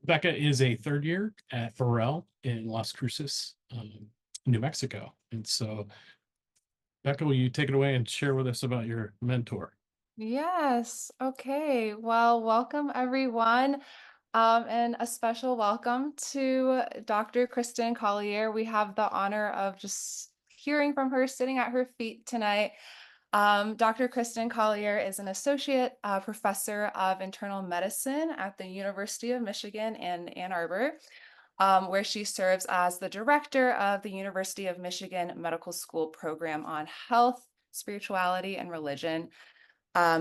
Becca is a third year at Burrell in Las Cruces, New Mexico. And so, Becca, will you take it away and share with us about your mentor? Yes. Okay. Well, welcome everyone. And a special welcome to Dr. Kristin Collier. We have the honor of just hearing from her, sitting at her feet tonight. Dr. Kristin Collier is an associate professor of internal medicine at the University of Michigan in Ann Arbor, where she serves as the director of the University of Michigan Medical School program on health, spirituality, and religion.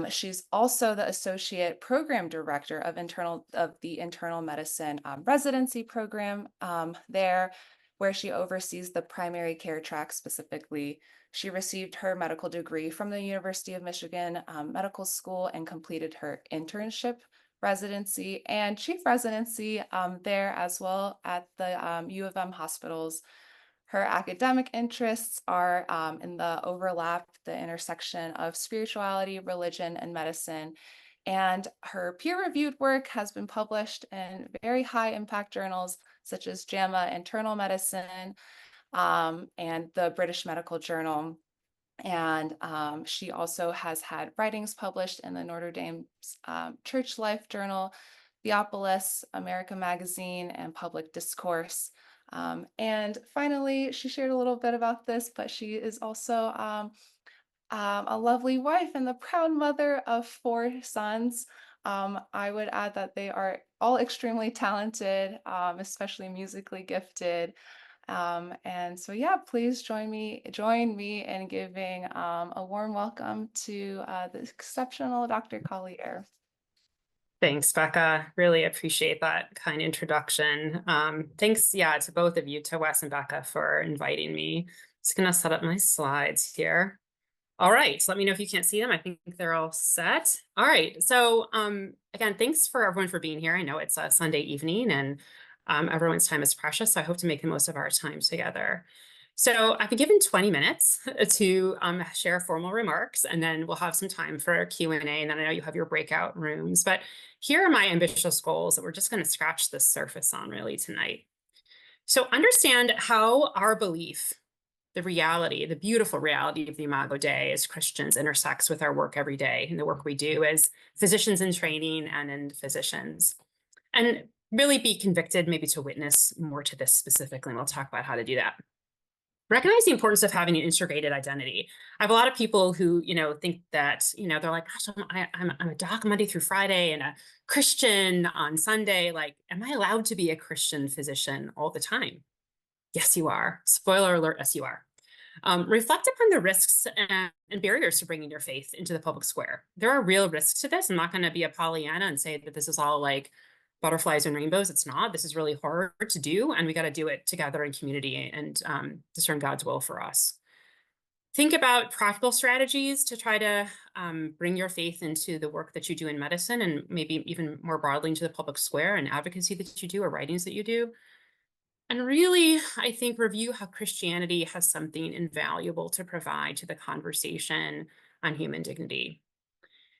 She's also the associate program director of the internal medicine residency program there, where she oversees the primary care track specifically. She received her medical degree from the University of Michigan Medical School and completed her internship, residency, and chief residency there as well at the U of M hospitals. Her academic interests are in the overlap, the intersection of spirituality, religion, and medicine. And her peer-reviewed work has been published in very high-impact journals such as JAMA Internal Medicine and the British Medical Journal. And she also has had writings published in the Notre Dame's Church Life Journal, Theopolis, America Magazine, and Public Discourse. And finally, she shared a little bit about this, but she is also a lovely wife and the proud mother of 4 sons. I would add that they are all extremely talented, especially musically gifted. And so, yeah, please join me in giving a warm welcome to the exceptional Dr. Collier. Thanks, Becca. Really appreciate that kind introduction. Thanks, yeah, to both of you, to Wes and Becca, for inviting me. Just gonna set up my slides here. All right, so let me know if you can't see them. I think they're all set. All right, so again, thanks for everyone for being here. I know it's a Sunday evening and everyone's time is precious, so I hope to make the most of our time together. So I've been given 20 minutes to share formal remarks, and then we'll have some time for a Q&A, and then I know you have your breakout rooms. But here are my ambitious goals that we're just going to scratch the surface on really tonight. So understand how our belief, the reality, the beautiful reality of the Imago Dei as Christians intersects with our work every day and the work we do as physicians in training and in physicians. And really be convicted maybe to witness more to this specifically, and we'll talk about how to do that. Recognize the importance of having an integrated identity. I have a lot of people who, think that, they're like, gosh, I'm a doc Monday through Friday and a Christian on Sunday. Like, am I allowed to be a Christian physician all the time? Yes, you are. Spoiler alert, yes, you are. Reflect upon the risks and barriers to bringing your faith into the public square. There are real risks to this. I'm not going to be a Pollyanna and say that this is all like butterflies and rainbows. It's not. This is really hard to do, and we got to do it together in community and discern God's will for us. Think about practical strategies to try to bring your faith into the work that you do in medicine, and maybe even more broadly into the public square and advocacy that you do or writings that you do. And really, I think, review how Christianity has something invaluable to provide to the conversation on human dignity.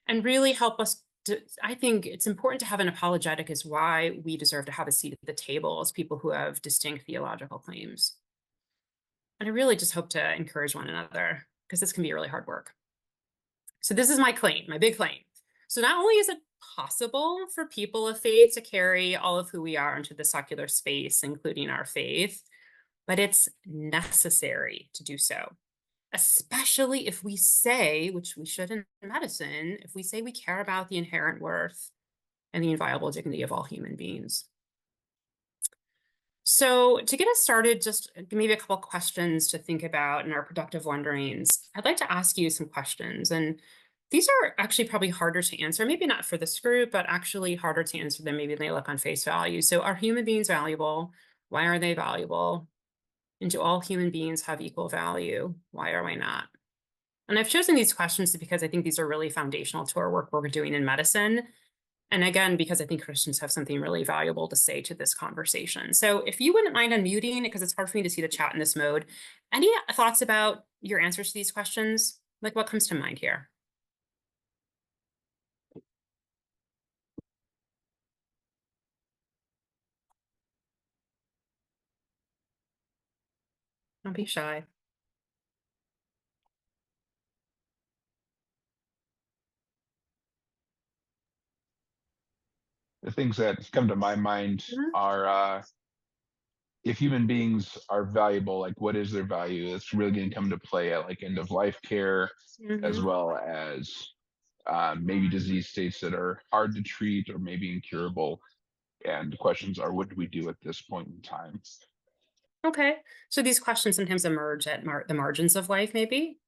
And really help us to, I think it's important to have an apologetic as why we deserve to have a seat at the table as people who have distinct theological claims. And I really just hope to encourage one another, because this can be really hard work. So this is my claim, my big claim. So not only is it possible for people of faith to carry all of who we are into the secular space, including our faith, but it's necessary to do so, especially if we say, which we should in medicine, if we say we care about the inherent worth and the inviolable dignity of all human beings. So to get us started, just maybe a couple questions to think about in our productive wonderings. I'd like to ask you some questions, and these are actually probably harder to answer, maybe not for this group, but actually harder to answer than maybe they look on face value. So are human beings valuable? Why are they valuable? And do all human beings have equal value? Why or why not? And I've chosen these questions because I think these are really foundational to our work we're doing in medicine. And again, because I think Christians have something really valuable to say to this conversation. So if you wouldn't mind unmuting, because it's hard for me to see the chat in this mode, any thoughts about your answers to these questions? Like, what comes to mind here? Don't be shy. The things that come to my mind Mhm. are if human beings are valuable, like what is their value? It's really going to come to play at like end of life care, as Mhm. well as maybe disease states that are hard to treat or maybe incurable. And the questions are, what do we do at this point in time? Okay. So these questions sometimes emerge at the margins of life, maybe?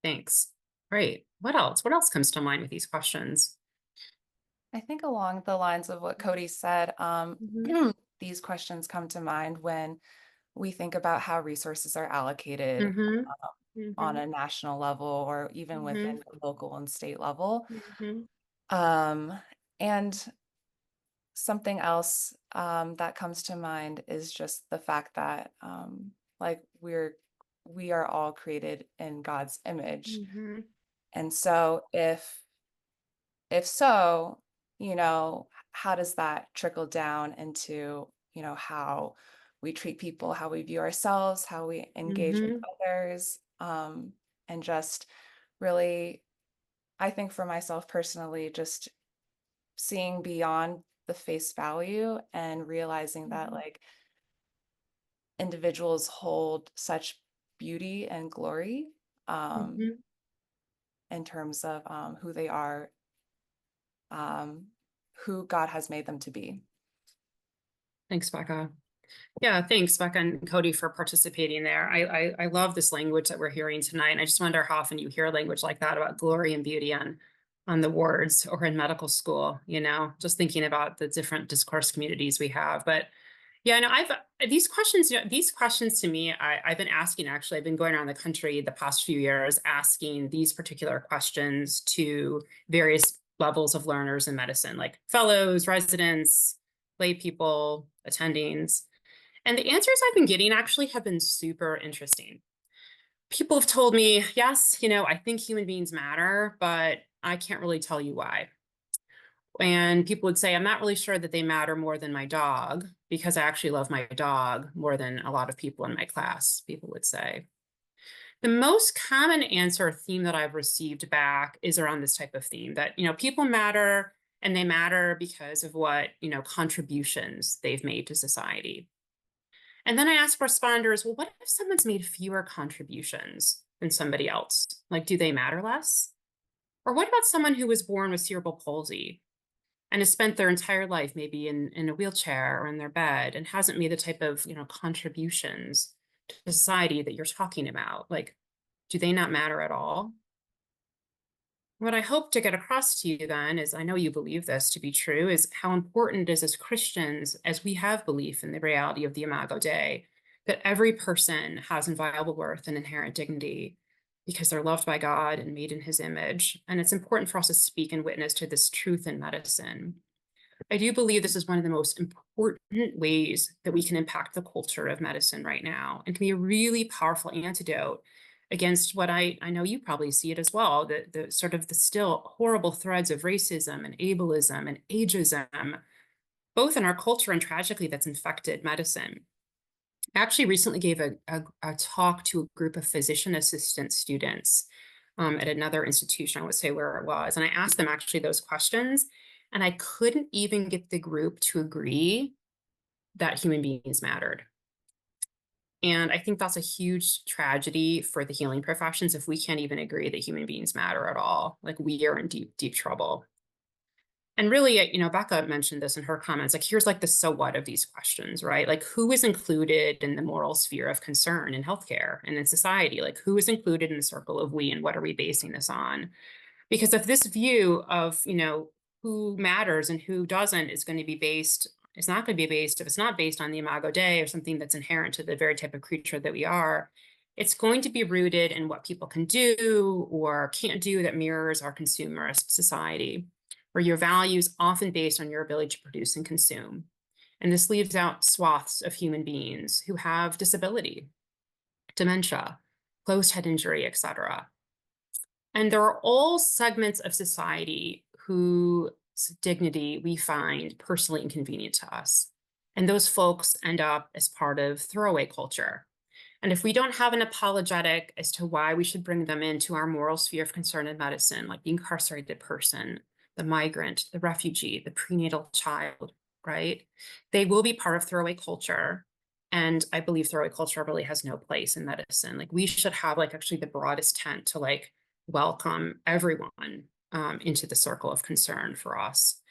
Thanks. Great. What else? What else comes to mind with these questions? I think along the lines of what Cody said, Mhm. these questions come to mind when we think about how resources are allocated Mhm. on Mhm. a national level or even within Mhm. the local and state level. Mhm. Um, and something else that comes to mind is just the fact that like we are all created in God's image. Mhm. And so if so, how does that trickle down into, how we treat people, how we view ourselves, how we engage with Mhm. others, and just really, I think for myself personally, just seeing beyond the face value and realizing that Mhm. like individuals hold such beauty and glory um, Mhm. in terms of who they are, um, who God has made them to be. Thanks, Becca. Yeah, thanks, Becca and Cody, for participating there. I love this language that we're hearing tonight. And I just wonder how often you hear language like that about glory and beauty on the wards or in medical school, just thinking about the different discourse communities we have. But yeah, no, these questions to me, I've been asking, actually, I've been going around the country the past few years asking these particular questions to various levels of learners in medicine, like fellows, residents, lay people, attendings. And the answers I've been getting actually have been super interesting. People have told me, yes, I think human beings matter, but I can't really tell you why. And people would say, I'm not really sure that they matter more than my dog because I actually love my dog more than a lot of people in my class, people would say. The most common answer theme that I've received back is around this type of theme that, people matter and they matter because of what, contributions they've made to society. And then I ask responders, well, what if someone's made fewer contributions than somebody else? Like, do they matter less? Or what about someone who was born with cerebral palsy and has spent their entire life maybe in a wheelchair or in their bed and hasn't made the type of, contributions to society that you're talking about? Like, do they not matter at all? What I hope to get across to you then is, I know you believe this to be true, is how important it is as Christians, as we have belief in the reality of the Imago Dei, that every person has inviolable worth and inherent dignity because they're loved by God and made in his image. And it's important for us to speak and witness to this truth in medicine. I do believe this is one of the most important ways that we can impact the culture of medicine right now and can be a really powerful antidote against what I know you probably see it as well, the sort of the still horrible threads of racism and ableism and ageism, both in our culture and tragically that's infected medicine. I actually recently gave a talk to a group of physician assistant students at another institution. I won't say where it was. And I asked them actually those questions. And I couldn't even get the group to agree that human beings mattered. And I think that's a huge tragedy for the healing professions if we can't even agree that human beings matter at all. Like, we are in deep, deep trouble. And really, Becca mentioned this in her comments, like, here's like the so what of these questions, right? Like, who is included in the moral sphere of concern in healthcare and in society? Like, who is included in the circle of we, and what are we basing this on? Because if this view of, who matters and who doesn't is going to be based, it's not going to be based, if it's not based on the Imago Dei or something that's inherent to the very type of creature that we are, it's going to be rooted in what people can do or can't do that mirrors our consumerist society, where your value is often based on your ability to produce and consume. And this leaves out swaths of human beings who have disability, dementia, closed head injury, etc. And there are all segments of society whose dignity we find personally inconvenient to us. And those folks end up as part of throwaway culture. And if we don't have an apologetic as to why we should bring them into our moral sphere of concern in medicine, like the incarcerated person, the migrant, the refugee, the prenatal child, right? They will be part of throwaway culture. And I believe throwaway culture really has no place in medicine. Like we should have like actually the broadest tent to like welcome everyone into the circle of concern for us.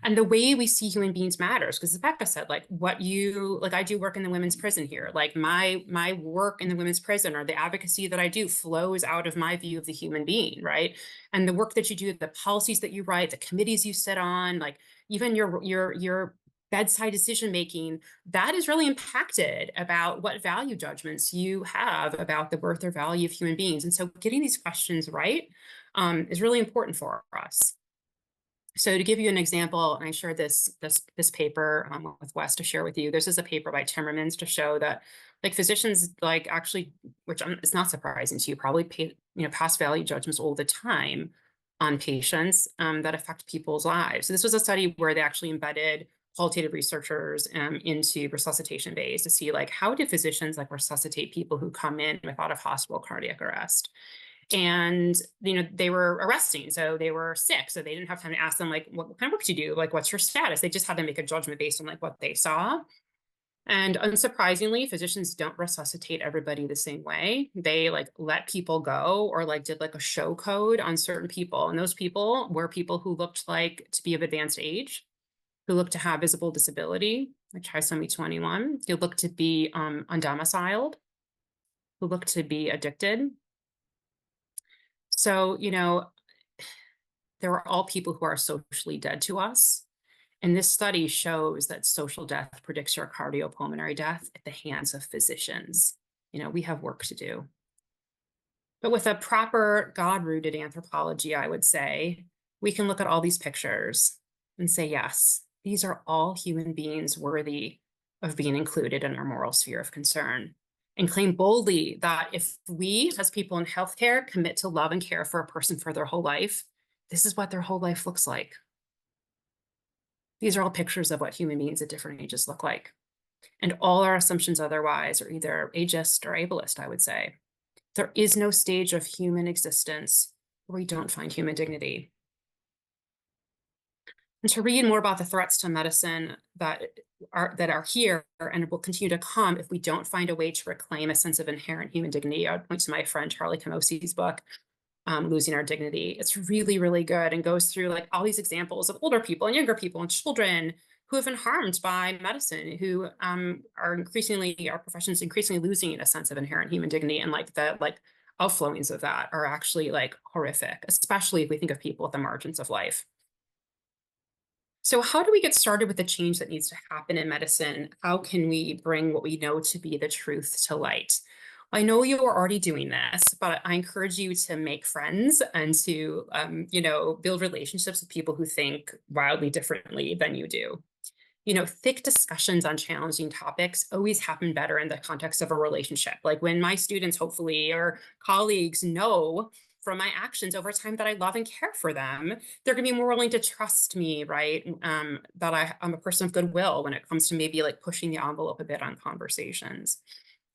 And the way we see human beings matters, because as Becca said, like I do work in the women's prison here. Like my work in the women's prison or the advocacy that I do flows out of my view of the human being, right? And the work that you do, the policies that you write, the committees you sit on, like even your bedside decision making, that is really impacted about what value judgments you have about the worth or value of human beings. And so getting these questions right is really important for us. So to give you an example, and I shared this paper with Wes to share with you. This is a paper by Timmermans to show that like physicians like actually, which it's not surprising to you, probably pass value judgments all the time on patients that affect people's lives. So this was a study where they actually embedded qualitative researchers into resuscitation bays to see like how do physicians like resuscitate people who come in with out of hospital cardiac arrest. And they were arresting, so they were sick, so they didn't have time to ask them like what kind of work do you do, like what's your status. They just had to make a judgment based on like what they saw. And unsurprisingly, physicians don't resuscitate everybody the same way. They like let people go or like did like a show code on certain people, and those people were people who looked like to be of advanced age, who looked to have visible disability, like trisomy 21, who looked to be undomiciled, who looked to be addicted. So, there are all people who are socially dead to us. And this study shows that social death predicts your cardiopulmonary death at the hands of physicians. We have work to do. But with a proper God-rooted anthropology, I would say, we can look at all these pictures and say, yes, these are all human beings worthy of being included in our moral sphere of concern, and claim boldly that if we, as people in healthcare, commit to love and care for a person for their whole life, this is what their whole life looks like. These are all pictures of what human beings at different ages look like. And all our assumptions otherwise are either ageist or ableist, I would say. There is no stage of human existence where we don't find human dignity. And to read more about the threats to medicine that are here and will continue to come if we don't find a way to reclaim a sense of inherent human dignity, I would point to my friend Charlie Camosi's book, Losing Our Dignity. It's really, really good and goes through like all these examples of older people and younger people and children who have been harmed by medicine, who our professions increasingly losing a sense of inherent human dignity, and like the outflowings of that are actually like horrific, especially if we think of people at the margins of life. So how do we get started with the change that needs to happen in medicine? How can we bring what we know to be the truth to light? I know you are already doing this, but I encourage you to make friends and to, build relationships with people who think wildly differently than you do. Thick discussions on challenging topics always happen better in the context of a relationship. Like when my students, hopefully, or colleagues know from my actions over time that I love and care for them, they're going to be more willing to trust me, right? That I'm a person of goodwill when it comes to maybe like pushing the envelope a bit on conversations.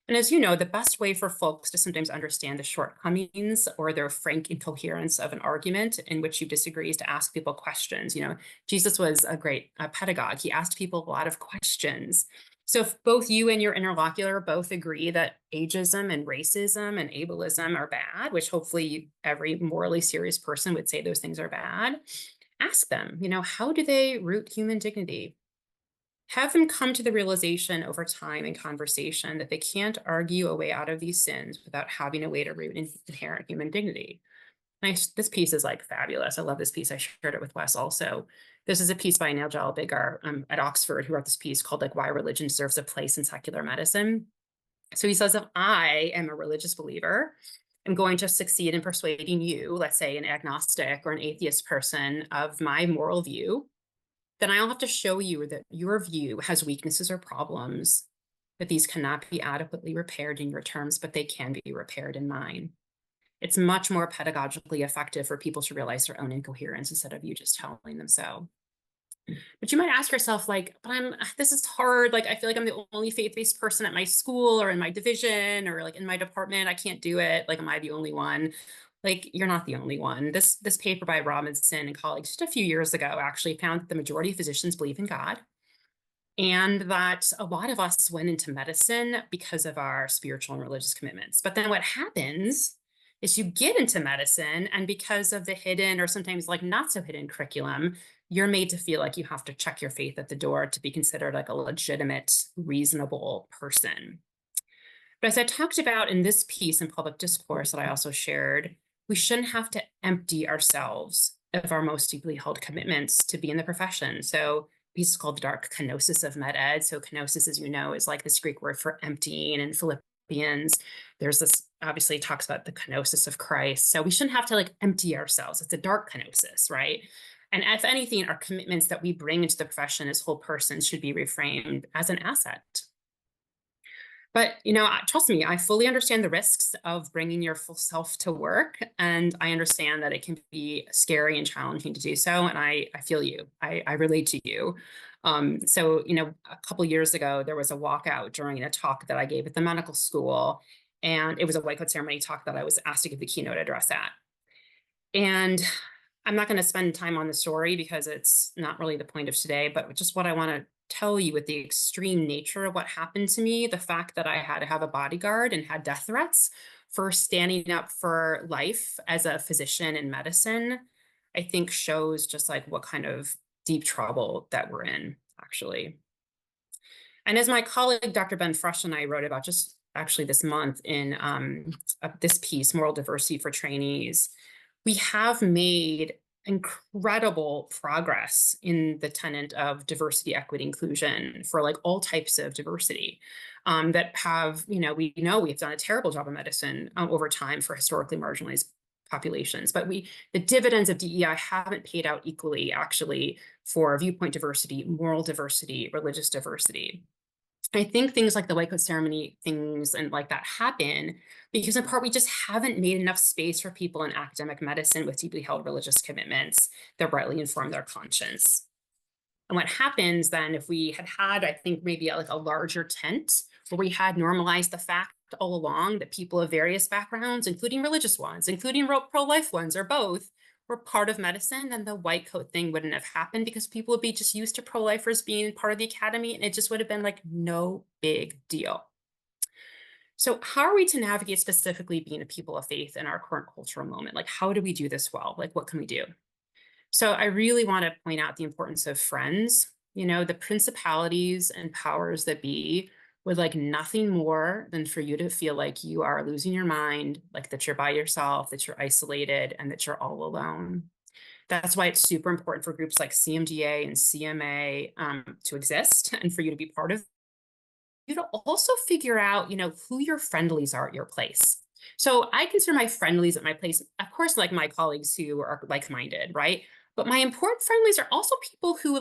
And as you know, the best way for folks to sometimes understand the shortcomings or their frank incoherence of an argument in which you disagree is to ask people questions. Jesus was a great pedagogue. He asked people a lot of questions. So if both you and your interlocutor both agree that ageism and racism and ableism are bad, which hopefully every morally serious person would say those things are bad, ask them, how do they root human dignity? Have them come to the realization over time in conversation that they can't argue a way out of these sins without having a way to root in inherent human dignity. This piece is like fabulous. I love this piece. I shared it with Wes also. This is a piece by Neil Jalbigar at Oxford, who wrote this piece called like Why Religion Deserves a Place in Secular Medicine. So he says, if I am a religious believer, I'm going to succeed in persuading you, let's say an agnostic or an atheist person, of my moral view, then I'll have to show you that your view has weaknesses or problems, that these cannot be adequately repaired in your terms, but they can be repaired in mine. It's much more pedagogically effective for people to realize their own incoherence instead of you just telling them so. But you might ask yourself, like, but this is hard. Like, I feel like I'm the only faith-based person at my school or in my division or like in my department. I can't do it. Like, am I the only one? Like, you're not the only one. This paper by Robinson and colleagues just a few years ago actually found that the majority of physicians believe in God, and that a lot of us went into medicine because of our spiritual and religious commitments. But then what happens is you get into medicine, and because of the hidden or sometimes like not so hidden curriculum, you're made to feel like you have to check your faith at the door to be considered like a legitimate, reasonable person. But as I talked about in this piece in public discourse that I also shared, we shouldn't have to empty ourselves of our most deeply held commitments to be in the profession. So piece is called The Dark Kenosis of Med Ed. So kenosis, as you know, is like this Greek word for emptying. In Philippians, there's this, obviously talks about the kenosis of Christ. So we shouldn't have to like empty ourselves. It's a dark kenosis, right? And if anything, our commitments that we bring into the profession as whole persons should be reframed as an asset. But, trust me, I fully understand the risks of bringing your full self to work. And I understand that it can be scary and challenging to do so. And I feel you. I relate to you. So, a couple of years ago, there was a walkout during a talk that I gave at the medical school. And it was a white coat ceremony talk that I was asked to give the keynote address at. And I'm not going to spend time on the story because it's not really the point of today, but just what I want to tell you with the extreme nature of what happened to me, the fact that I had to have a bodyguard and had death threats for standing up for life as a physician in medicine, I think shows just like what kind of deep trouble that we're in, actually. And as my colleague, Dr. Ben Fresh, and I wrote about just actually this month in this piece, Moral Diversity for Trainees, we have made incredible progress in the tenet of diversity, equity, inclusion for like all types of diversity that have, we know we've done a terrible job of medicine over time for historically marginalized populations, but the dividends of DEI haven't paid out equally actually for viewpoint diversity, moral diversity, religious diversity. I think things like the white coat ceremony things and like that happen because in part, we just haven't made enough space for people in academic medicine with deeply held religious commitments that rightly inform their conscience. And what happens then if we had, I think maybe like a larger tent where we had normalized the fact all along that people of various backgrounds, including religious ones, including pro-life ones or both, were part of medicine, then the white coat thing wouldn't have happened because people would be just used to pro-lifers being part of the academy, and it just would have been like no big deal. So how are we to navigate specifically being a people of faith in our current cultural moment? Like, how do we do this well? Like, what can we do? So I really want to point out the importance of friends. The principalities and powers that be would like nothing more than for you to feel like you are losing your mind, like that you're by yourself, that you're isolated, and that you're all alone. That's why it's super important for groups like CMDA and CMA to exist and for you to be part of. You to also figure out, who your friendlies are at your place. So I consider my friendlies at my place, of course, like my colleagues who are like-minded, right? But my important friendlies are also people who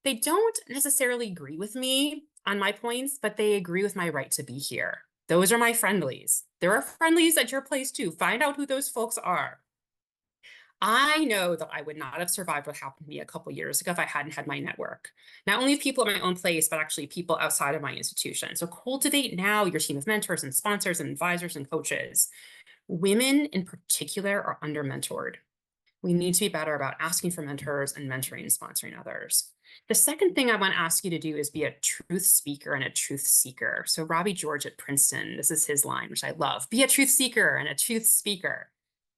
they don't necessarily agree with me on my points, but they agree with my right to be here. Those are my friendlies. There are friendlies at your place too. Find out who those folks are. I know that I would not have survived what happened to me a couple of years ago if I hadn't had my network. Not only people at my own place, but actually people outside of my institution. So cultivate now your team of mentors and sponsors and advisors and coaches. Women in particular are under-mentored. We need to be better about asking for mentors and mentoring and sponsoring others. The second thing I want to ask you to do is be a truth speaker and a truth seeker. So Robbie George at Princeton, this is his line, which I love. Be a truth seeker and a truth speaker.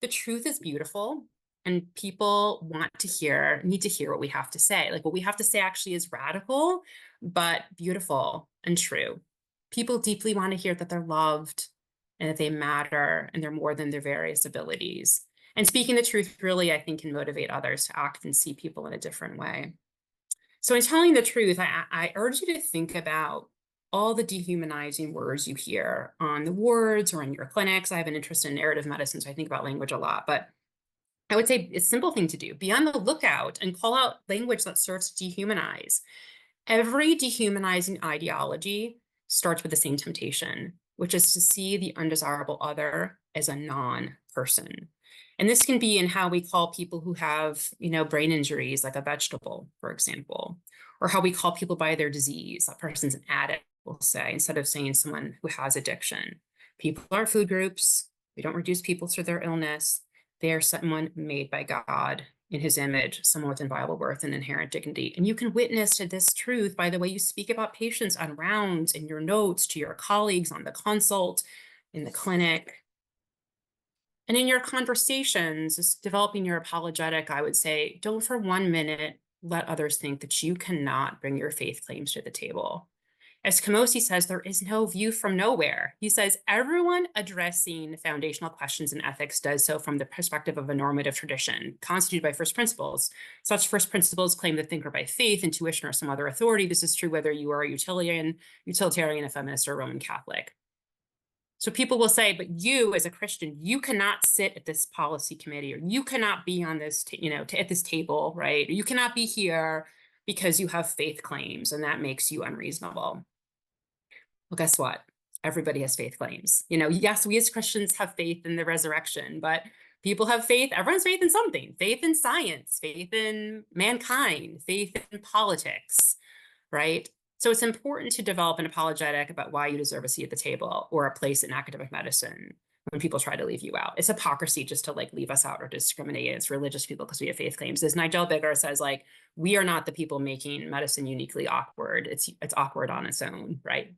The truth is beautiful. And people need to hear what we have to say. Like what we have to say actually is radical, but beautiful and true. People deeply want to hear that they're loved and that they matter and they're more than their various abilities. And speaking the truth really, I think, can motivate others to act and see people in a different way. So in telling the truth, I urge you to think about all the dehumanizing words you hear on the wards or in your clinics. I have an interest in narrative medicine, so I think about language a lot, but I would say it's a simple thing to do. Be on the lookout and call out language that serves to dehumanize. Every dehumanizing ideology starts with the same temptation, which is to see the undesirable other as a non-person. And this can be in how we call people who have, brain injuries, like a vegetable, for example, or how we call people by their disease. A person's an addict, we'll say, instead of saying someone who has addiction. People are food groups. We don't reduce people to their illness. They are someone made by God in his image, someone with inviolable worth and inherent dignity. And you can witness to this truth by the way you speak about patients on rounds, in your notes, to your colleagues on the consult, in the clinic. And in your conversations, just developing your apologetic, I would say, don't for 1 minute let others think that you cannot bring your faith claims to the table. As Kamosi says, there is no view from nowhere. He says, everyone addressing foundational questions in ethics does so from the perspective of a normative tradition constituted by first principles. Such first principles claim the thinker by faith, intuition, or some other authority. This is true whether you are a utilitarian, a feminist, or a Roman Catholic. So people will say, but you as a Christian, you cannot sit at this policy committee, or you cannot be on this, at this table, right? Or you cannot be here because you have faith claims and that makes you unreasonable. Well, guess what? Everybody has faith claims. Yes, we as Christians have faith in the resurrection, but people have faith, everyone's faith in something, faith in science, faith in mankind, faith in politics, right? So it's important to develop an apologetic about why you deserve a seat at the table or a place in academic medicine when people try to leave you out. It's hypocrisy just to leave us out or discriminate against religious people because we have faith claims. As Nigel Bigger says, we are not the people making medicine uniquely awkward. It's awkward on its own, right?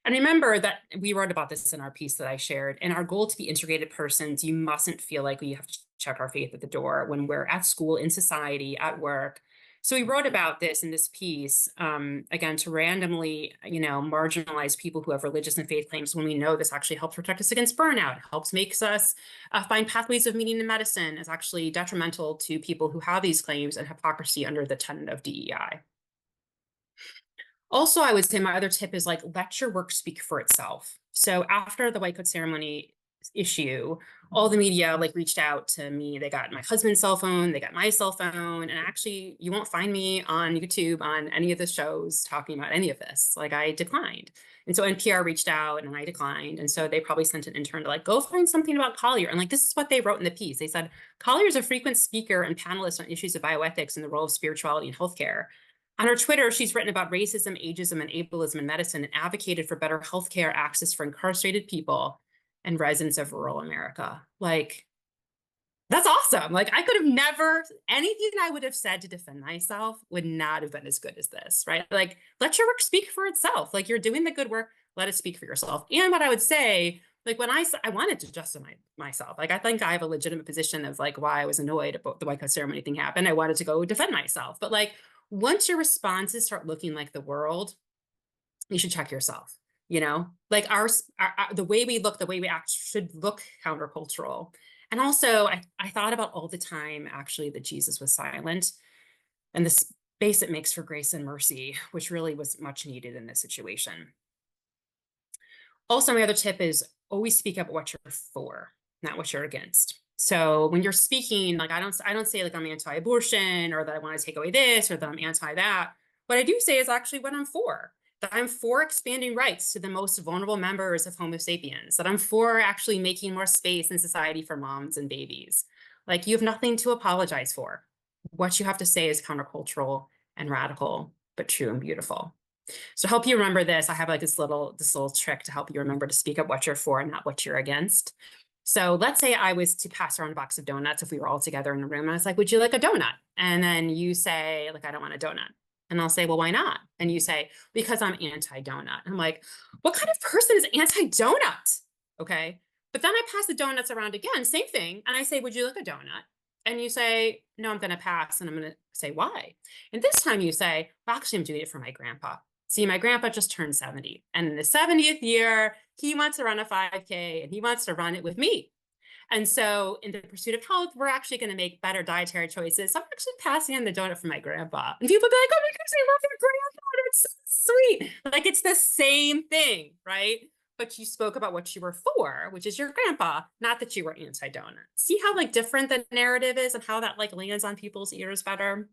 And remember that we wrote about this in our piece that I shared. And our goal to be integrated persons, you mustn't feel like we have to check our faith at the door when we're at school, in society, at work. So we wrote about this in this piece, again, to randomly, marginalize people who have religious and faith claims when we know this actually helps protect us against burnout, makes us find pathways of meaning in medicine. Is actually detrimental to people who have these claims and hypocrisy under the tenet of DEI. Also, I would say my other tip is let your work speak for itself. So after the white coat ceremony issue, all the media reached out to me. They got my husband's cell phone, they got my cell phone, and actually you won't find me on YouTube on any of the shows talking about any of this. I declined. And so NPR reached out and I declined. And so they probably sent an intern to go find something about Collier. And this is what they wrote in the piece. They said, Collier is a frequent speaker and panelist on issues of bioethics and the role of spirituality in healthcare. On her Twitter, she's written about racism, ageism, and ableism in medicine and advocated for better healthcare access for incarcerated people and residents of rural America. That's awesome. I could have never, anything I would have said to defend myself would not have been as good as this, right? Let your work speak for itself. You're doing the good work, let it speak for yourself. And what I would say, when I wanted to justify myself, I think I have a legitimate position of why I was annoyed about the white coat ceremony thing happened. I wanted to go defend myself. But once your responses start looking like the world, you should check yourself. The way we look, the way we act should look countercultural. And also, I thought about all the time, actually, that Jesus was silent and the space it makes for grace and mercy, which really was much needed in this situation. Also, my other tip is always speak up what you're for, not what you're against. So when you're speaking, I don't say I'm anti-abortion or that I want to take away this or that I'm anti that. What I do say is actually what I'm for. That I'm for expanding rights to the most vulnerable members of Homo sapiens, that I'm for actually making more space in society for moms and babies. You have nothing to apologize for. What you have to say is countercultural and radical, but true and beautiful. So to help you remember this, I have this little trick to help you remember to speak up what you're for and not what you're against. So let's say I was to pass around a box of donuts if we were all together in a room. And I was like, would you like a donut? And then you say, I don't want a donut. And I'll say, well, why not? And you say, because I'm anti-donut. I'm like, what kind of person is anti-donut? Okay. But then I pass the donuts around again, same thing. And I say, would you like a donut? And you say, no, I'm going to pass. And I'm going to say, why? And this time you say, well, actually, I'm doing it for my grandpa. See, my grandpa just turned 70. And in the 70th year, he wants to run a 5K and he wants to run it with me. And so in the pursuit of health, we're actually going to make better dietary choices. So I'm actually passing on the donut for my grandpa. And people be like, oh my gosh, I love your grandpa. It's so sweet. It's the same thing, right? But you spoke about what you were for, which is your grandpa, not that you were anti-donut. See how different the narrative is and how that lands on people's ears better?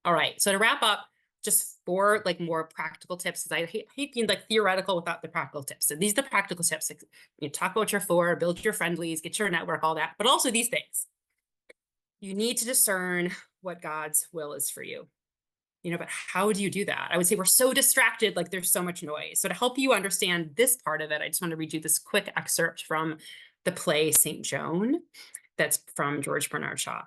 All right, so to wrap up, just 4 like more practical tips, because I hate being like theoretical without the practical tips. So these are the practical tips. Like, you talk about your 4, build your friendlies, get your network, all that, but also these things. You need to discern what God's will is for you. But how do you do that? I would say we're so distracted, like there's so much noise. So to help you understand this part of it, I just want to read you this quick excerpt from the play St. Joan, that's from George Bernard Shaw.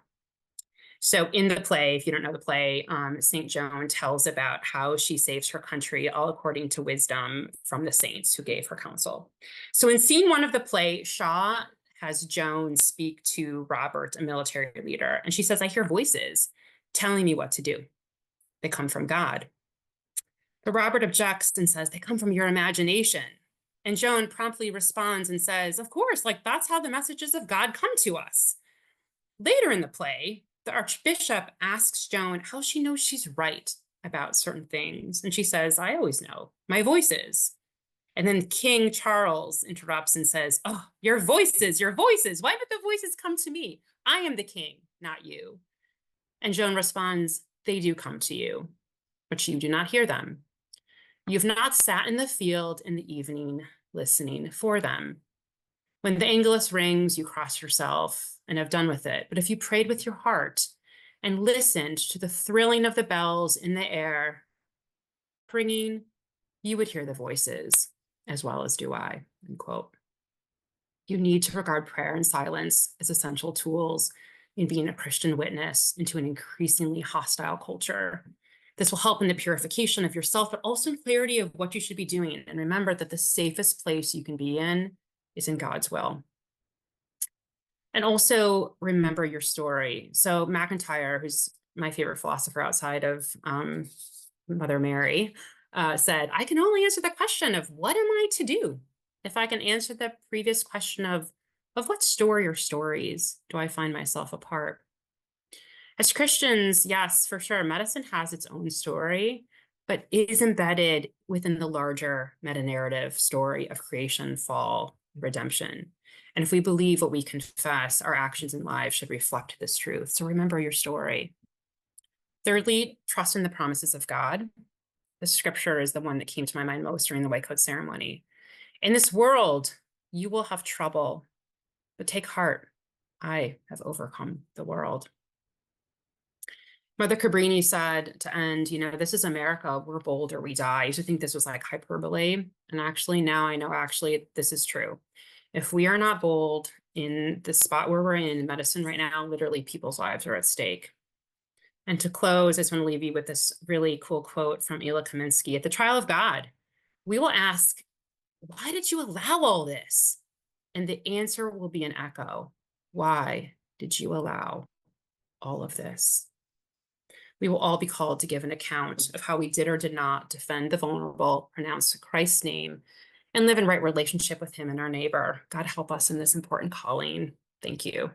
So in the play, if you don't know the play, St. Joan tells about how she saves her country, all according to wisdom from the saints who gave her counsel. So in scene 1 of the play, Shaw has Joan speak to Robert, a military leader, and she says, "I hear voices telling me what to do. They come from God." But Robert objects and says, "They come from your imagination." And Joan promptly responds and says, "Of course, like that's how the messages of God come to us." Later in the play, the Archbishop asks Joan how she knows she's right about certain things. And she says, "I always know, my voices." And then King Charles interrupts and says, "Oh, your voices, your voices. Why did the voices come to me? I am the king, not you." And Joan responds, "They do come to you, but you do not hear them. You've not sat in the field in the evening listening for them. When the Angelus rings, you cross yourself and have done with it. But if you prayed with your heart and listened to the thrilling of the bells in the air ringing, you would hear the voices, as well as do I," end quote. You need to regard prayer and silence as essential tools in being a Christian witness into an increasingly hostile culture. This will help in the purification of yourself, but also in clarity of what you should be doing. And remember that the safest place you can be in is in God's will. And also remember your story. So MacIntyre, who's my favorite philosopher outside of Mother Mary, said, "I can only answer the question of what am I to do if I can answer the previous question of what story or stories do I find myself a part?" As Christians, yes, for sure, medicine has its own story, but is embedded within the larger meta-narrative story of creation, fall, redemption. And if we believe what we confess, our actions and lives should reflect this truth. So remember your story. Thirdly, trust in the promises of God. The scripture is the one that came to my mind most during the white coat ceremony. "In this world, you will have trouble, but take heart. I have overcome the world." Mother Cabrini said to end, "This is America. We're bold or we die." I used to think this was like hyperbole. And actually, now I know this is true. If we are not bold in the spot where we're in medicine right now, literally people's lives are at stake. And to close, I just want to leave you with this really cool quote from Ela Kaminsky. "At the trial of God, we will ask, why did you allow all this? And the answer will be an echo. Why did you allow all of this?" We will all be called to give an account of how we did or did not defend the vulnerable, pronounce Christ's name, and live in right relationship with him and our neighbor. God help us in this important calling. Thank you.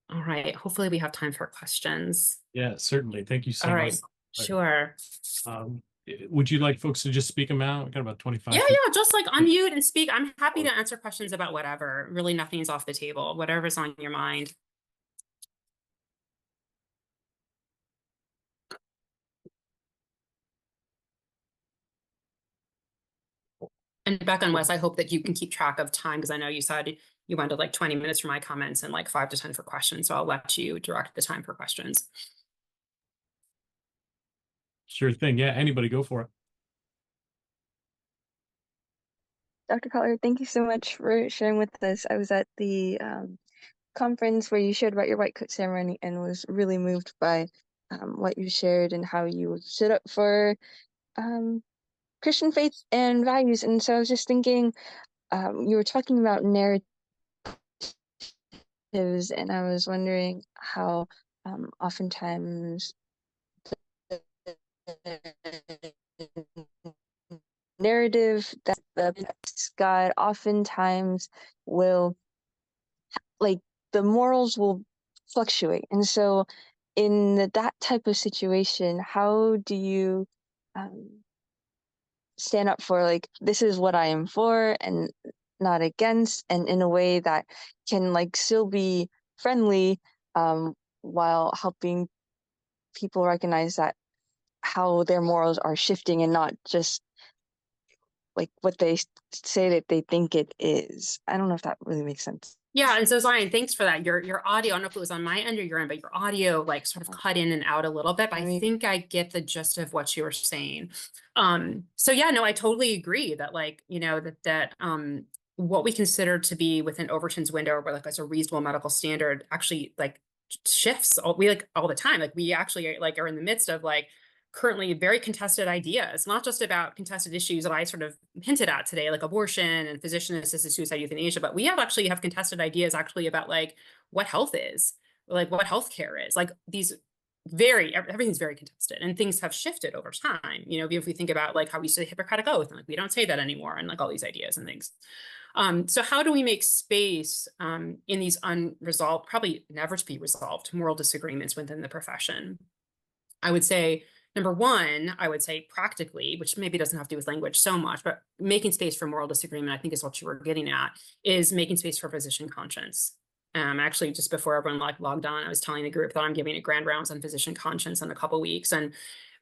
All right, hopefully we have time for questions. Yeah, certainly. Thank you so All much. right, sure. Would you like folks to just speak them out? We've got about 25. Yeah, just like unmute and speak. I'm happy to answer questions about whatever. Really, nothing's off the table. Whatever's on your mind. And Becca and Wes, I hope that you can keep track of time, because I know you said you wanted like 20 minutes for my comments and like 5 to 10 for questions. So I'll let you direct the time for questions. Sure thing. Yeah, anybody go for it. Dr. Collier, thank you so much for sharing with us. I was at the conference where you shared about your white coat ceremony and was really moved by what you shared and how you stood up for Christian faith and values. And so I was just thinking, you were talking about narratives, and I was wondering how oftentimes narrative that the God oftentimes will, like, the morals will fluctuate. And so in that type of situation, how do you stand up for, like, this is what I am for and not against, and in a way that can like still be friendly while helping people recognize that how their morals are shifting and not just like what they say that they think it is. I don't know if that really makes sense. Yeah, and so Zion, thanks for that. Your audio, I don't know if it was on my end or your end, but your audio like sort of cut in and out a little bit. But I think I get the gist of what you were saying. So yeah, no, I totally agree that like, you know, that what we consider to be within Overton's window or like as a reasonable medical standard actually like shifts all the time. Like we actually like are in the midst of like currently very contested ideas, not just about contested issues that I sort of hinted at today, like abortion and physician-assisted suicide, euthanasia, but we actually have contested ideas actually about like what health is, like what healthcare is, like these everything's very contested and things have shifted over time. You know, if we think about like how we say Hippocratic Oath and like we don't say that anymore and like all these ideas and things. So how do we make space in these unresolved, probably never to be resolved moral disagreements within the profession? I would say, number one, I would say practically, which maybe doesn't have to do with language so much, but making space for moral disagreement, I think is what you were getting at, is making space for physician conscience. Actually, just before everyone like logged on, I was telling the group that I'm giving a grand rounds on physician conscience in a couple of weeks. And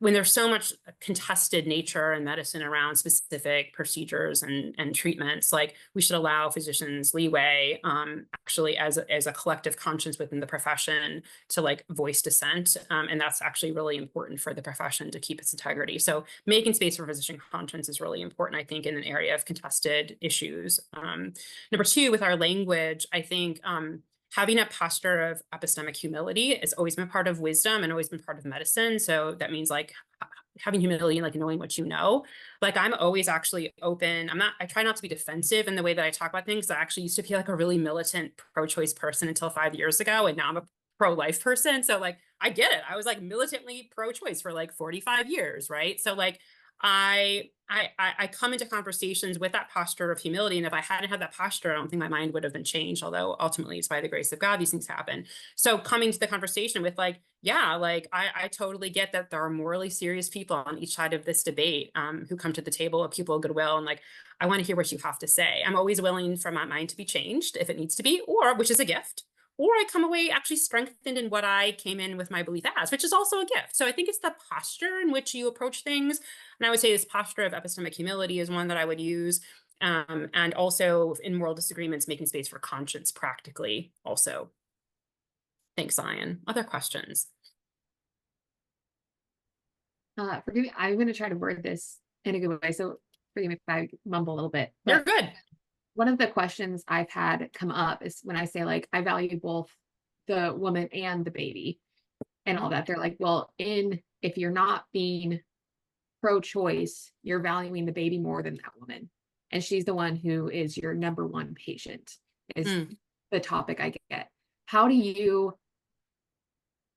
when there's so much contested nature and medicine around specific procedures and treatments, like we should allow physicians leeway, actually as a collective conscience within the profession to like voice dissent. And that's actually really important for the profession to keep its integrity. So making space for physician conscience is really important, I think, in an area of contested issues. Number two, with our language, I think having a posture of epistemic humility has always been part of wisdom and always been part of medicine. So that means like having humility and like knowing what you know. Like I'm always actually open. I try not to be defensive in the way that I talk about things. I actually used to be like a really militant pro-choice person until 5 years ago. And now I'm a pro-life person. So like, I get it. I was like militantly pro-choice for like 45 years. Right. So like, I come into conversations with that posture of humility. And if I hadn't had that posture, I don't think my mind would have been changed, although ultimately it's by the grace of God, these things happen. So coming to the conversation with like, yeah, like I totally get that there are morally serious people on each side of this debate who come to the table of people of goodwill. And like, I want to hear what you have to say. I'm always willing for my mind to be changed if it needs to be, or which is a gift. Or I come away actually strengthened in what I came in with my belief as, which is also a gift. So I think it's the posture in which you approach things. And I would say this posture of epistemic humility is one that I would use. And also in moral disagreements, making space for conscience practically also. Thanks, Zion. Other questions? Forgive me, I'm going to try to word this in a good way. So forgive me if I mumble a little bit. You're good. One of the questions I've had come up is when I say like, I value both the woman and the baby and all that. They're like, well, if you're not being pro-choice, you're valuing the baby more than that woman. And she's the one who is your number one patient is the topic I get. How do you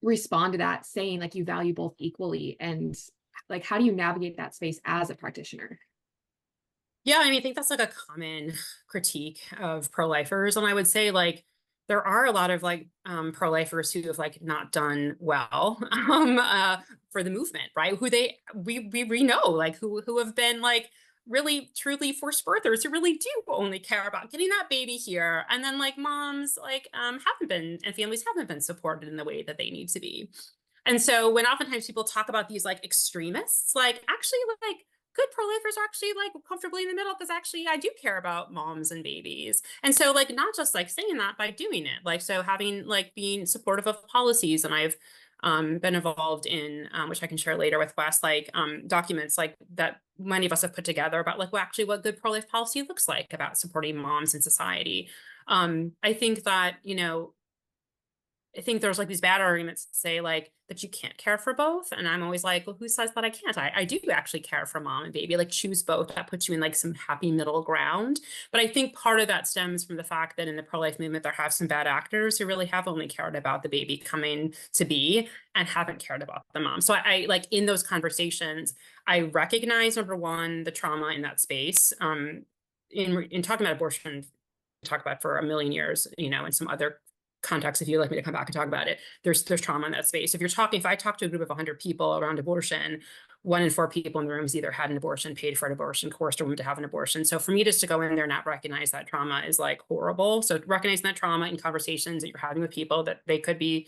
respond to that saying like you value both equally? And like, how do you navigate that space as a practitioner? Yeah, I mean, I think that's like a common critique of pro-lifers. And I would say like, there are a lot of like pro-lifers who have like not done well for the movement, right? We know like who have been like really truly forced birthers who really do only care about getting that baby here. And then like moms like haven't been and families haven't been supported in the way that they need to be. And so when oftentimes people talk about these like extremists, like actually like good pro-lifers are actually like comfortably in the middle because actually I do care about moms and babies. And so like not just like saying that by doing it, like so having like being supportive of policies. And I've been involved in, which I can share later with Wes, like documents like that many of us have put together about like actually what good pro-life policy looks like about supporting moms in society. I think that, you know, I think there's like these bad arguments to say like that you can't care for both. And I'm always like, well, who says that I can't? I do actually care for mom and baby, like choose both. That puts you in like some happy middle ground. But I think part of that stems from the fact that in the pro-life movement, there have some bad actors who really have only cared about the baby coming to be and haven't cared about the mom. So I like in those conversations, I recognize number one, the trauma in that space. In talking about abortion, talk about for a million years, you know, and some other context, if you'd like me to come back and talk about it, there's trauma in that space. If I talk to a group of 100 people around abortion, 1 in 4 people in the room has either had an abortion, paid for an abortion, coerced a woman to have an abortion. So for me just to go in there and not recognize that trauma is like horrible. So recognizing that trauma in conversations that you're having with people that they could be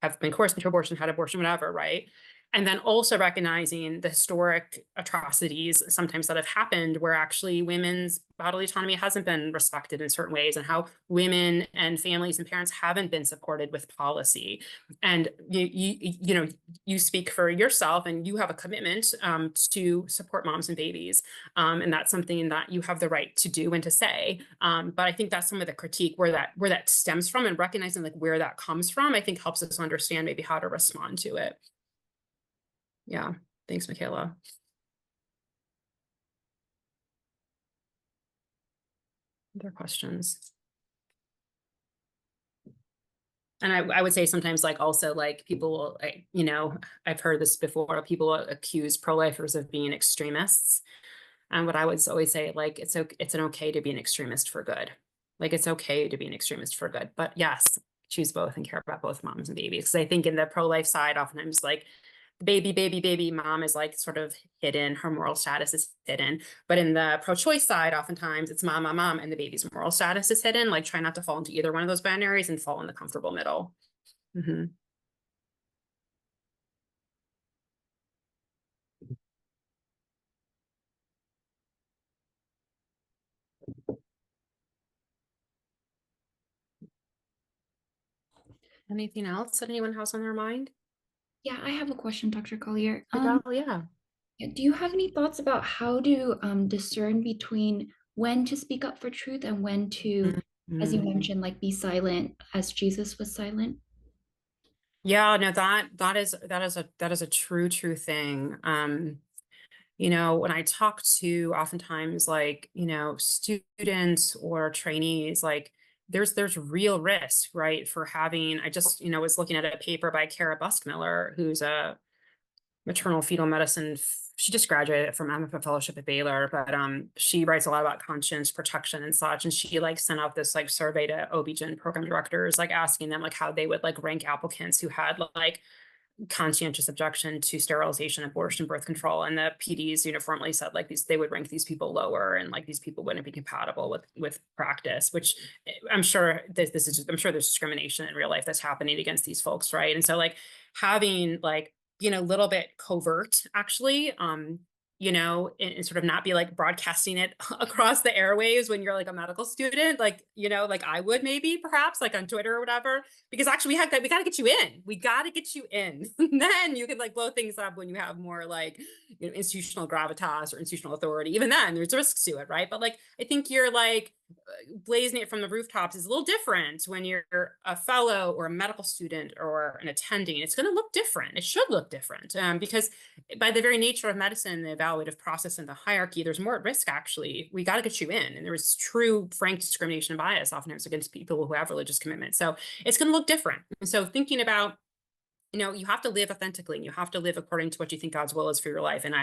have been coerced into abortion, had abortion, whatever, right? And then also recognizing the historic atrocities sometimes that have happened where actually women's bodily autonomy hasn't been respected in certain ways, and how women and families and parents haven't been supported with policy. And you speak for yourself, and you have a commitment to support moms and babies. And that's something that you have the right to do and to say. But I think that's some of the critique where that stems from, and recognizing like where that comes from, I think helps us understand maybe how to respond to it. Yeah, thanks, Michaela. Other questions? And I would say sometimes like also like people will, I've heard this before, people accuse pro-lifers of being extremists. And what I would always say, like, it's okay to be an extremist for good. Like, it's okay to be an extremist for good. But yes, choose both and care about both moms and babies. Because I think in the pro-life side, oftentimes like baby mom is like sort of hidden, her moral status is hidden. But in the pro-choice side, oftentimes it's mom, and the baby's moral status is hidden. Like, try not to fall into either one of those binaries and fall in the comfortable middle. Anything else that anyone has on their mind? Yeah, I have a question, Dr. Collier. Yeah. Do you have any thoughts about how to discern between when to speak up for truth and when to, as you mentioned, like be silent as Jesus was silent? Yeah, no, that is a true thing. When I talk to oftentimes like, students or trainees, like there's real risk, right? For having, I just, was looking at a paper by Kara Buskmiller, who's a maternal fetal medicine. She just graduated from MFA fellowship at Baylor, but she writes a lot about conscience protection and such. And she like sent out this like survey to OB-GYN program directors, like asking them like how they would like rank applicants who had like conscientious objection to sterilization, abortion, birth control, and the PDs uniformly said like they would rank these people lower, and like these people wouldn't be compatible with practice. Which I'm sure I'm sure there's discrimination in real life that's happening against these folks, right? And so like having like a little bit covert actually, and sort of not be like broadcasting it across the airwaves when you're like a medical student, like, like I would maybe perhaps like on Twitter or whatever, because actually we got to get you in. We got to get you in. And then you can like blow things up when you have more like, institutional gravitas or institutional authority. Even then there's risks to it, right? But like, I think you're like blazing it from the rooftops is a little different when you're a fellow or a medical student or an attending. It's going to look different. It should look different because by the very nature of medicine, the evaluative process and the hierarchy, there's more at risk actually. We got to get you in. And there is true, frank discrimination and bias oftentimes against people who have religious commitment. So it's going to look different. And so thinking about, you have to live authentically, and you have to live according to what you think God's will is for your life. And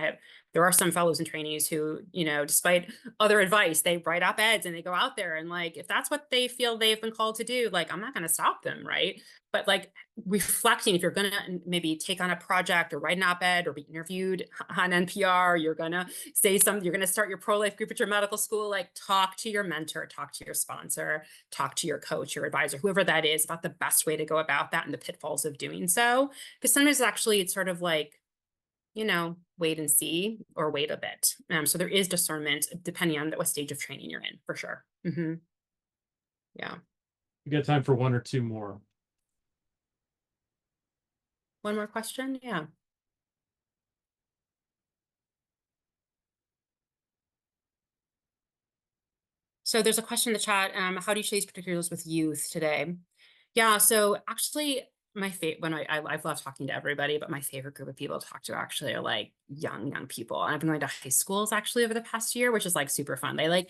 there are some fellows and trainees who, despite other advice, they write op-eds and they go out there and like, if that's what they feel they've been called to do, like, I'm not going to stop them. Right. But like reflecting, if you're going to maybe take on a project or write an op-ed or be interviewed on NPR, you're going to say something, you're going to start your pro-life group at your medical school, like talk to your mentor, talk to your sponsor, talk to your coach, your advisor, whoever that is, about the best way to go about that and the pitfalls of doing so. Because sometimes actually it's sort of like, wait and see or wait a bit. So there is discernment depending on what stage of training you're in, for sure. Yeah. We got time for one or two more. One more question? Yeah. So there's a question in the chat. How do you share these particulars with youth today? Yeah, so actually my favorite, I've loved talking to everybody, but my favorite group of people to talk to actually are like young people. And I've been going to high schools actually over the past year, which is like super fun. I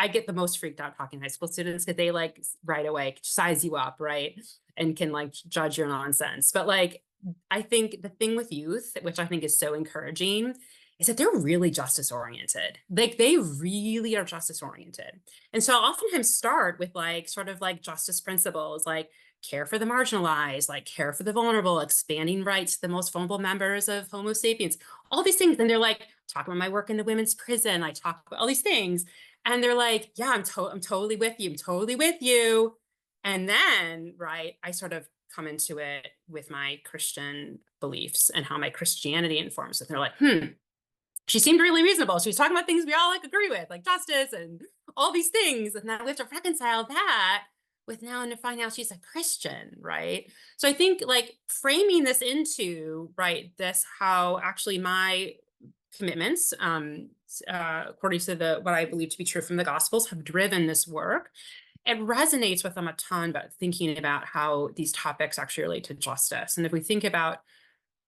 get the most freaked out talking to high school students because they like right away size you up, right? And can like judge your nonsense. But like, I think the thing with youth, which I think is so encouraging, is that they're really justice oriented. Like they really are justice oriented. And so I'll oftentimes start with like sort of like justice principles, like care for the marginalized, like care for the vulnerable, expanding rights to the most vulnerable members of Homo sapiens, all these things. And they're like, talk about my work in the women's prison. I talk about all these things. And they're like, yeah, I'm totally with you. I'm totally with you. And then, right, I sort of come into it with my Christian beliefs and how my Christianity informs it. They're like, she seemed really reasonable. She was talking about things we all like agree with, like justice and all these things. And now we have to reconcile that with now and to find out she's a Christian, right? So I think like framing this into, right, this how actually my commitments, according to what I believe to be true from the Gospels, have driven this work. It resonates with them a ton about thinking about how these topics actually relate to justice. And if we think about,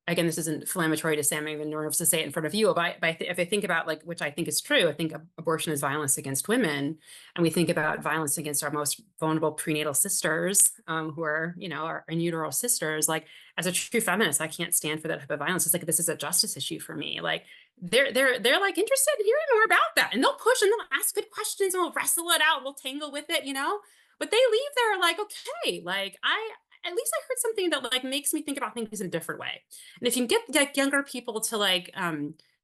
again, this isn't inflammatory to say, I'm even nervous to say it in front of you, but if I think about, like, which I think is true, I think abortion is violence against women. And we think about violence against our most vulnerable prenatal sisters, who are, you know, our in utero sisters. Like, as a true feminist, I can't stand for that type of violence. It's like, this is a justice issue for me. Like, they're like interested in hearing more about that. And they'll push and they'll ask good questions and we'll wrestle it out. We'll tangle with it, you know, but they leave there like, okay, like at least I heard something that like makes me think about things in a different way. And if you can get like younger people to like,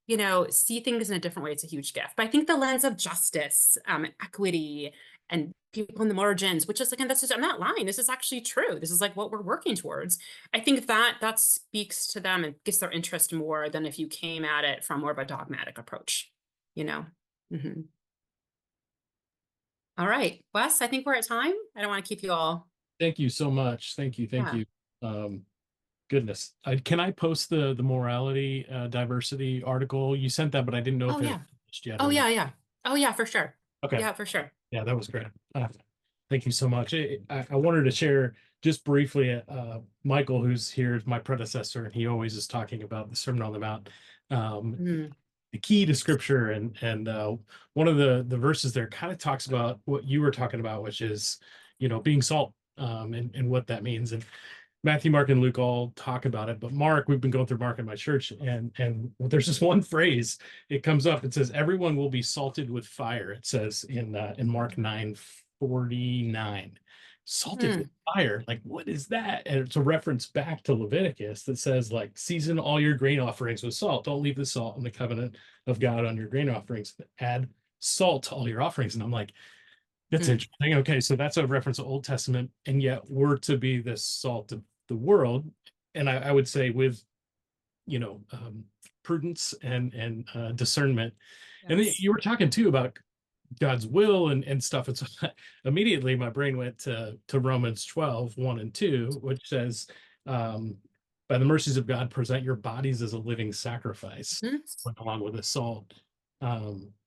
you know, see things in a different way, it's a huge gift. But I think the lens of justice, equity, and people in the margins, which is like, and this is, I'm not lying, this is actually true. This is like what we're working towards. I think that speaks to them and gets their interest more than if you came at it from more of a dogmatic approach, you know? Mm-hmm. All right, Wes, I think we're at time. I don't want to keep you all. Thank you so much. Thank you. Goodness. Can I post the morality diversity article? You sent that, but I didn't know if it was finished yet. Oh, yeah. Oh, yeah, for sure. Okay. Yeah, for sure. Yeah, that was great. Thank you so much. I wanted to share just briefly, Michael, who's here, is my predecessor, and he always is talking about the Sermon on the Mount. The key to scripture, and one of the verses there kind of talks about what you were talking about, which is, you know, being salt, and what that means. And Matthew, Mark, and Luke all talk about it, but Mark, we've been going through Mark in my church, and there's this one phrase, it comes up, it says, everyone will be salted with fire. It says in Mark 9:49, salted with fire. Like, what is that? And it's a reference back to Leviticus that says, like, season all your grain offerings with salt. Don't leave the salt in the covenant of God on your grain offerings. Add salt to all your offerings. And I'm like, that's interesting. Okay, so that's a reference to Old Testament, and yet we're to be the salt of the world. And I would say with, you know, prudence and discernment. Yes. And then you were talking too about God's will and stuff. It's immediately my brain went to Romans 12:1-2, which says, by the mercies of God, present your bodies as a living sacrifice, along with the salt,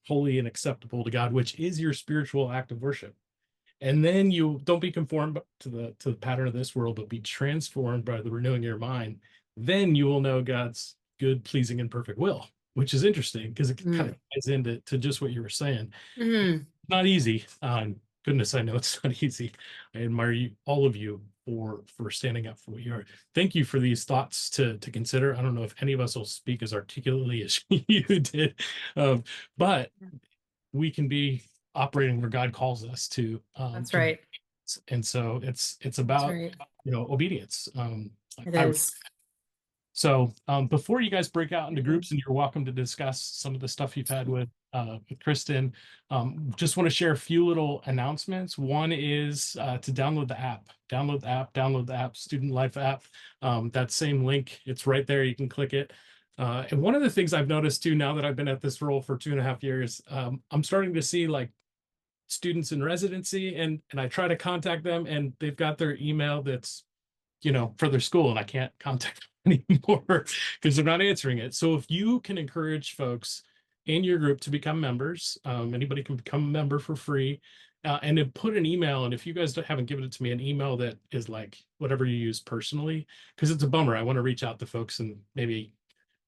holy and acceptable to God, which is your spiritual act of worship. And then you don't be conformed to the pattern of this world, but be transformed by the renewing of your mind. Then you will know God's good, pleasing, and perfect will, which is interesting because it kind of ties into just what you were saying. Not easy. Goodness, I know it's not easy. I admire all of you for standing up for what you are. Thank you for these thoughts to consider. I don't know if any of us will speak as articulately as you did, but we can be operating where God calls us to. That's right. And so it's about, you know, obedience. It is. So before you guys break out into groups, and you're welcome to discuss some of the stuff you've had with Kristin, just want to share a few little announcements. One is to download the app. Download the app, Student Life app. That same link, it's right there. You can click it. And one of the things I've noticed too, now that I've been at this role for 2.5 years, I'm starting to see like students in residency, and I try to contact them, and they've got their email that's, you know, for their school, and I can't contact them anymore because they're not answering it. So if you can encourage folks in your group to become members, anybody can become a member for free, and then put an email. And if you guys haven't given it to me, an email that is like whatever you use personally, because it's a bummer. I want to reach out to folks, and maybe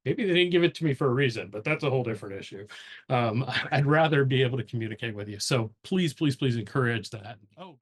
they didn't give it to me for a reason, but that's a whole different issue. I'd rather be able to communicate with you. So please encourage that. Oh.